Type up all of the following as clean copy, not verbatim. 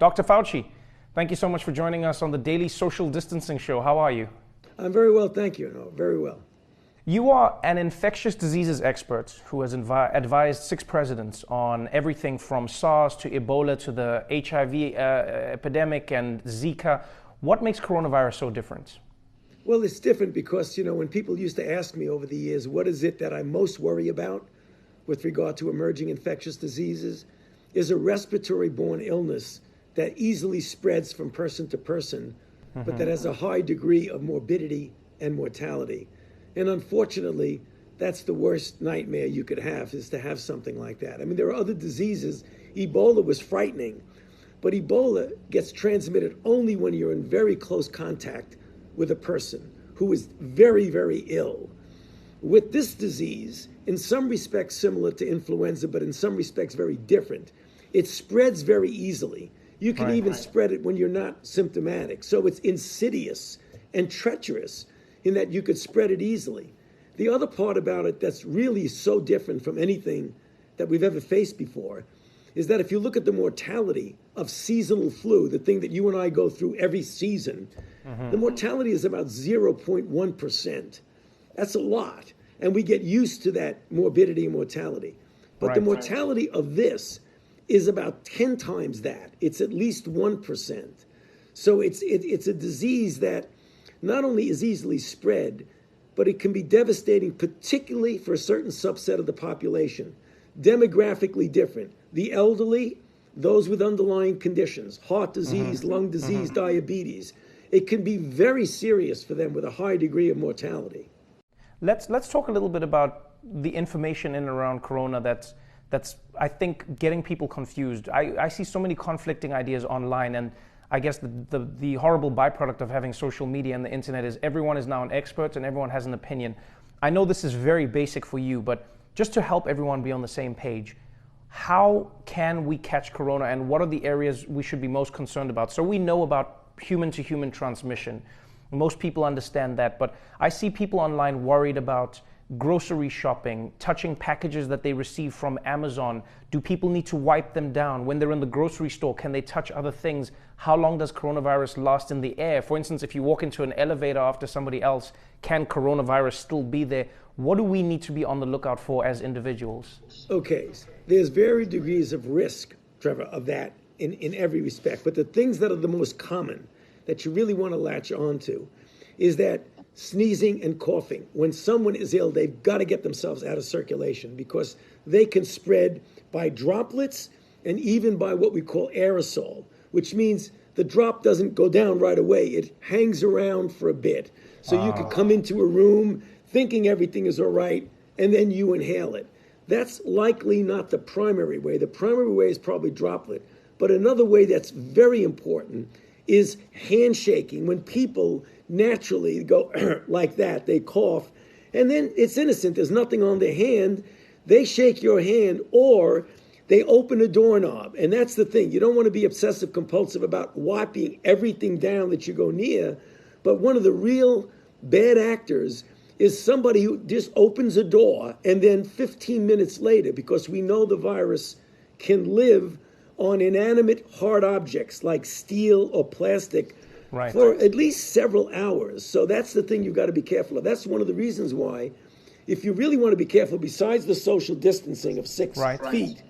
Dr. Fauci, thank you so much for joining us on the Daily Social Distancing Show. How are you? I'm very well, thank you. No, very well. You are an infectious diseases expert who has advised 6 presidents on everything from SARS to Ebola to the HIV epidemic and Zika. What makes coronavirus so different? Well, it's different because, when people used to ask me over the years, what is it that I most worry about with regard to emerging infectious diseases, is a respiratory-borne illness that easily spreads from person to person, but that has a high degree of morbidity and mortality. And unfortunately, that's the worst nightmare you could have, is to have something like that. I mean, there are other diseases. Ebola was frightening, but Ebola gets transmitted only when you're in very close contact with a person who is very, very ill. With this disease, in some respects similar to influenza, but in some respects very different, it spreads very easily. You can even spread it when you're not symptomatic. So it's insidious and treacherous in that you could spread it easily. The other part about it that's really so different from anything that we've ever faced before is that if you look at the mortality of seasonal flu, the thing that you and I go through every season, the mortality is about 0.1%. That's a lot. And we get used to that morbidity and mortality. But the mortality of this is about 10 times that. It's at least 1%. So it's a disease that not only is easily spread, but it can be devastating, particularly for a certain subset of the population. Demographically different. The elderly, those with underlying conditions, heart disease, lung disease, diabetes. It can be very serious for them with a high degree of mortality. Let's talk a little bit about the information in and around corona that's I think getting people confused. I see so many conflicting ideas online, and I guess the horrible byproduct of having social media and the internet is everyone is now an expert and everyone has an opinion. I know this is very basic for you, but just to help everyone be on the same page, how can we catch corona and what are the areas we should be most concerned about? So we know about human-to-human transmission. Most people understand that, but I see people online worried about grocery shopping, touching packages that they receive from Amazon. Do people need to wipe them down? When they're in the grocery store, can they touch other things? How long does coronavirus last in the air? For instance, if you walk into an elevator after somebody else, can coronavirus still be there? What do we need to be on the lookout for as individuals? Okay, there's varied degrees of risk, Trevor, of that in every respect. But the things that are the most common that you really want to latch onto is that sneezing and coughing. When someone is ill, they've got to get themselves out of circulation because they can spread by droplets and even by what we call aerosol, which means the drop doesn't go down right away. It hangs around for a bit. So you could come into a room thinking everything is all right, and then you inhale it. That's likely not the primary way. The primary way is probably droplet. But another way that's very important is handshaking. When people naturally go like that, they cough, and then it's innocent. There's nothing on their hand. They shake your hand, or they open a doorknob. And that's the thing. You don't want to be obsessive compulsive about wiping everything down that you go near. But one of the real bad actors is somebody who just opens a door and then 15 minutes later, because we know the virus can live on inanimate hard objects like steel or plastic for at least several hours. So that's the thing you've got to be careful of. That's one of the reasons why, if you really want to be careful, besides the social distancing of 6 feet,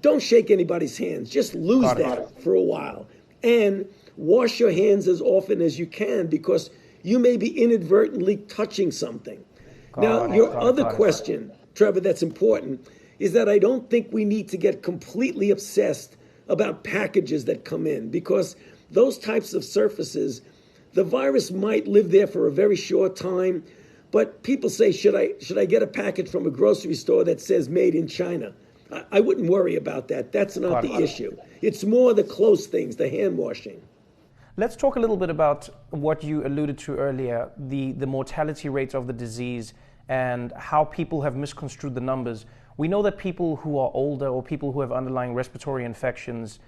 don't shake anybody's hands. Just lose that for a while. And wash your hands as often as you can, because you may be inadvertently touching something. Now, your other question, Trevor, that's important, is that I don't think we need to get completely obsessed about packages that come in, because those types of surfaces, the virus might live there for a very short time. But people say, should I get a package from a grocery store that says made in China? I wouldn't worry about that. That's not the issue. It's more the close things, the hand washing. Let's talk a little bit about what you alluded to earlier, the mortality rates of the disease and how people have misconstrued the numbers. We know that people who are older or people who have underlying respiratory infections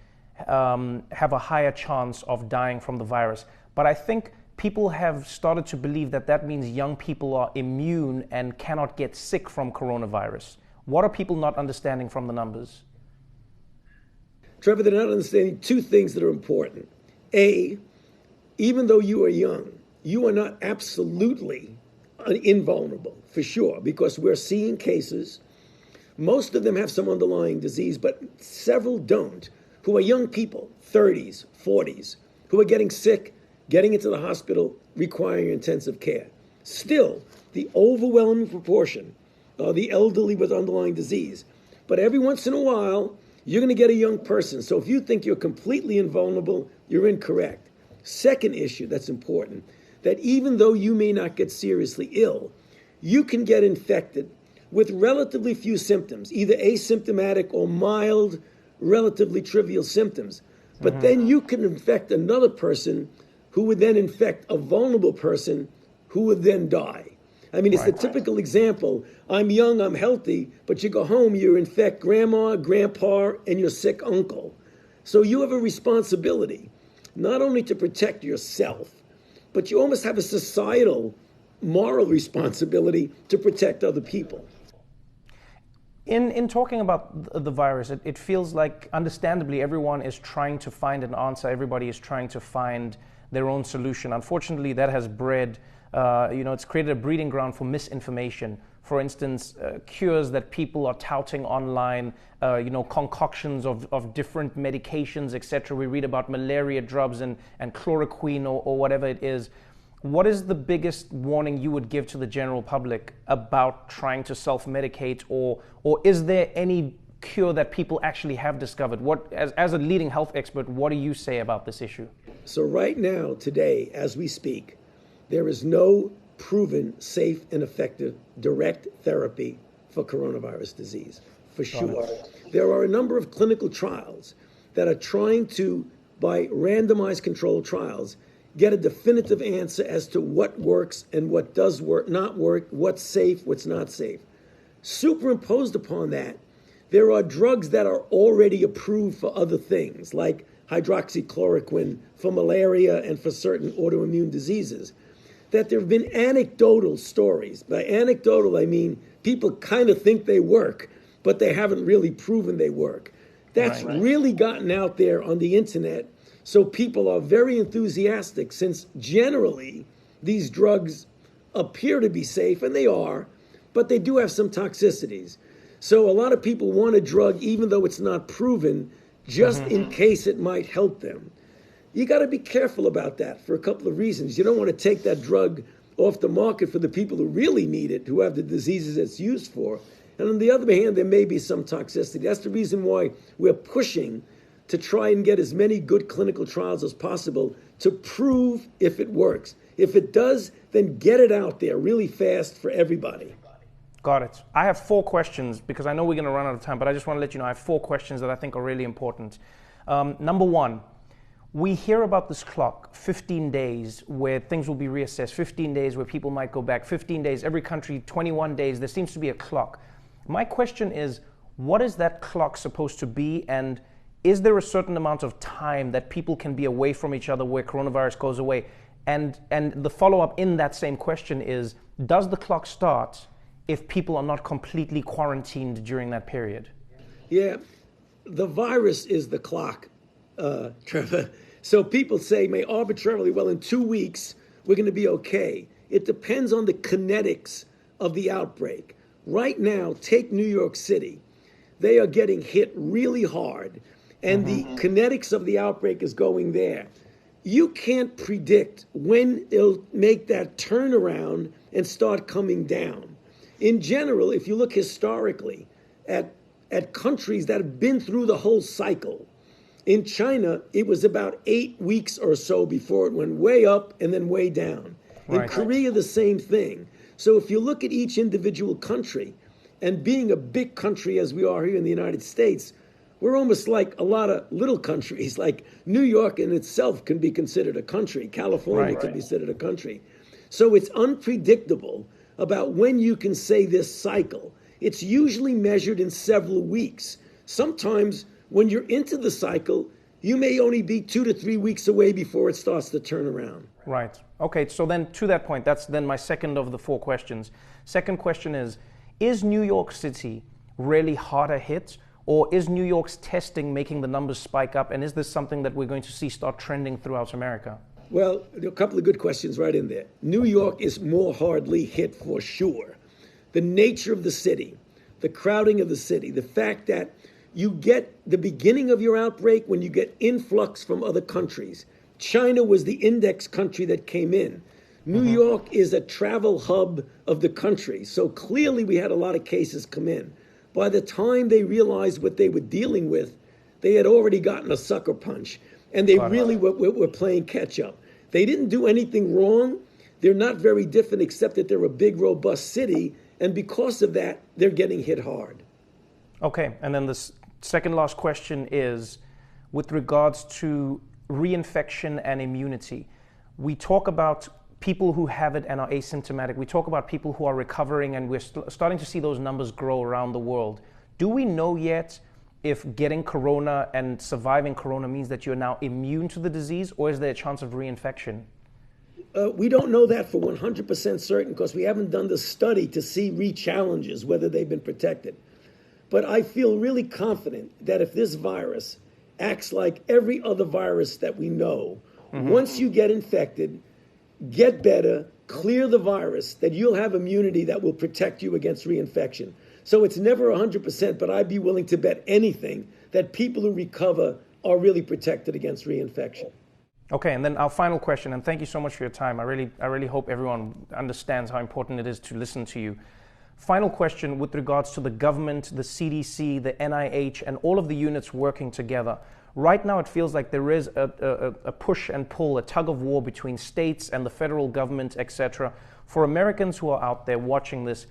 have a higher chance of dying from the virus. But I think people have started to believe that that means young people are immune and cannot get sick from coronavirus. What are people not understanding from the numbers? Trevor, they're not understanding two things that are important. A, even though you are young, you are not absolutely invulnerable, for sure, because we're seeing cases. Most of them have some underlying disease, but several don't, who are young people, 30s, 40s, who are getting sick, getting into the hospital, requiring intensive care. Still, the overwhelming proportion are the elderly with underlying disease. But every once in a while, you're going to get a young person. So if you think you're completely invulnerable, you're incorrect. Second issue that's important, that even though you may not get seriously ill, you can get infected with relatively few symptoms, either asymptomatic or mild, relatively trivial symptoms. But then you can infect another person who would then infect a vulnerable person who would then die. I mean, it's the typical example. I'm young, I'm healthy, but you go home, you infect grandma, grandpa, and your sick uncle. So you have a responsibility, not only to protect yourself, but you almost have a societal moral responsibility to protect other people. In talking about the virus, it feels like, understandably, everyone is trying to find an answer. Everybody is trying to find their own solution. Unfortunately, that has bred, it's created a breeding ground for misinformation. For instance, cures that people are touting online, concoctions of different medications, etc. We read about malaria drugs and chloroquine or whatever it is. What is the biggest warning you would give to the general public about trying to self-medicate, or is there any cure that people actually have discovered? What, as a leading health expert, what do you say about this issue? So right now, today, as we speak, there is no proven safe and effective direct therapy for coronavirus disease, for sure. There are a number of clinical trials that are trying to, by randomized controlled trials, get a definitive answer as to what works and what does work, not work, what's safe, what's not safe. Superimposed upon that, there are drugs that are already approved for other things, like hydroxychloroquine for malaria and for certain autoimmune diseases, that there have been anecdotal stories. By anecdotal, I mean people kind of think they work, but they haven't really proven they work. That's really gotten out there on the internet. So people are very enthusiastic, since generally these drugs appear to be safe, and they are, but they do have some toxicities. So a lot of people want a drug even though it's not proven, just in case it might help them. You got to be careful about that for a couple of reasons. You don't want to take that drug off the market for the people who really need it, who have the diseases it's used for. And on the other hand, there may be some toxicity. That's the reason why we're pushing to try and get as many good clinical trials as possible to prove if it works. If it does, then get it out there really fast for everybody. Got it. I have 4 questions, because I know we're going to run out of time, but I just want to let you know I have 4 questions that I think are really important. Number 1, we hear about this clock, 15 days, where things will be reassessed, 15 days where people might go back, 15 days, every country, 21 days. There seems to be a clock. My question is, what is that clock supposed to be, and is there a certain amount of time that people can be away from each other where coronavirus goes away? And the follow-up in that same question is, does the clock start if people are not completely quarantined during that period? Yeah, the virus is the clock, Trevor. So people say, may arbitrarily, well, in 2 weeks, we're going to be okay. It depends on the kinetics of the outbreak. Right now, take New York City. They are getting hit really hard, and the kinetics of the outbreak is going there. You can't predict when it'll make that turnaround and start coming down. In general, if you look historically at countries that have been through the whole cycle, in China, it was about 8 weeks or so before it went way up and then way down. In Korea, the same thing. So if you look at each individual country, and being a big country as we are here in the United States, we're almost like a lot of little countries. Like New York in itself can be considered a country. California can be considered a country. So it's unpredictable about when you can say this cycle. It's usually measured in several weeks. Sometimes when you're into the cycle, you may only be 2 to 3 weeks away before it starts to turn around. Right. Okay, so then to that point, that's then my second of the 4 questions. Second question is New York City really harder hit, Or is New York's testing making the numbers spike up? And is this something that we're going to see start trending throughout America? Well, there are a couple of good questions right in there. New York is more hardly hit for sure. The nature of the city, the crowding of the city, the fact that you get the beginning of your outbreak when you get influx from other countries. China was the index country that came in. New York is a travel hub of the country. So clearly we had a lot of cases come in. By the time they realized what they were dealing with, they had already gotten a sucker punch. And they really were playing catch up. They didn't do anything wrong. They're not very different except that they're a big, robust city. And because of that, they're getting hit hard. Okay, and then the second last question is with regards to reinfection and immunity. We talk about people who have it and are asymptomatic. We talk about people who are recovering, and we're starting to see those numbers grow around the world. Do we know yet if getting corona and surviving corona means that you're now immune to the disease, or is there a chance of reinfection? We don't know that for 100% certain because we haven't done the study to see re-challenges, whether they've been protected. But I feel really confident that if this virus acts like every other virus that we know, once you get infected, get better, clear the virus, that you'll have immunity that will protect you against reinfection. So it's never 100%, but I'd be willing to bet anything that people who recover are really protected against reinfection. Okay, and then our final question, and thank you so much for your time. I really hope everyone understands how important it is to listen to you. Final question with regards to the government, the CDC, the NIH, and all of the units working together. Right now, it feels like there is a push and pull, a tug of war between states and the federal government, etc. For Americans who are out there watching this,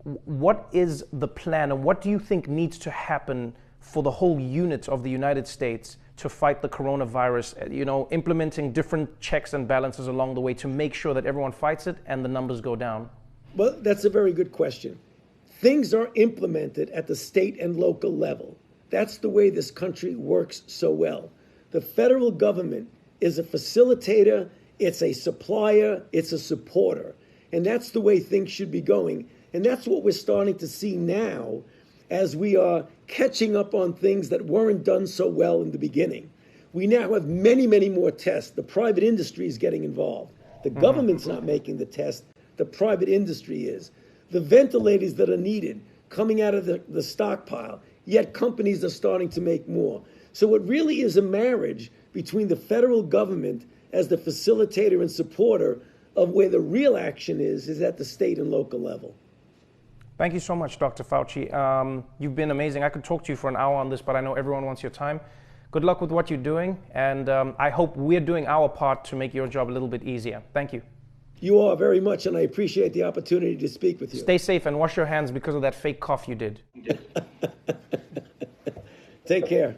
what is the plan, and what do you think needs to happen for the whole unit of the United States to fight the coronavirus, implementing different checks and balances along the way to make sure that everyone fights it and the numbers go down? Well, that's a very good question. Things are implemented at the state and local level. That's the way this country works so well. The federal government is a facilitator, it's a supplier, it's a supporter. And that's the way things should be going. And that's what we're starting to see now as we are catching up on things that weren't done so well in the beginning. We now have many, many more tests. The private industry is getting involved. The government's not making the test. The private industry is. The ventilators that are needed coming out of the stockpile, yet companies are starting to make more. So it really is a marriage between the federal government as the facilitator and supporter of where the real action is at the state and local level. Thank you so much, Dr. Fauci. You've been amazing. I could talk to you for an hour on this, but I know everyone wants your time. Good luck with what you're doing, and I hope we're doing our part to make your job a little bit easier. Thank you. You are very much, and I appreciate the opportunity to speak with you. Stay safe and wash your hands because of that fake cough you did. Take care.